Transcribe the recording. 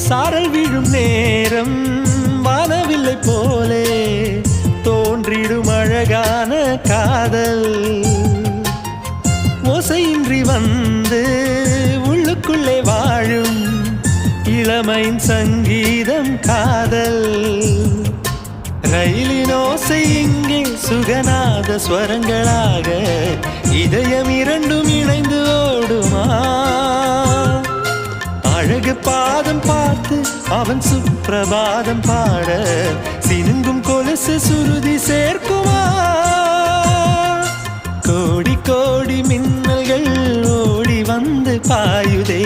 சாரல் விழும் நேரம் வானவில்லை போலே தோன்றிடும் அழகான காதல் ஓசையின்றி வந்து உள்ளுக்குள்ளே வாழும் இளமையின் சங்கீதம் காதல் ரயிலின் ஓசை இங்கே சுகநாத ஸ்வரங்களாக இதயம் இரண்டும் இணைந்து ஓடுமா அழகு பாதம் பார்த்து அவன் சுப்பிரபாதம் பாட சினுங்கும் கொலுசு சுருதி சேர்க்குமா கோடி கோடி மின்னல்கள் ஓடி வந்து பாயுதே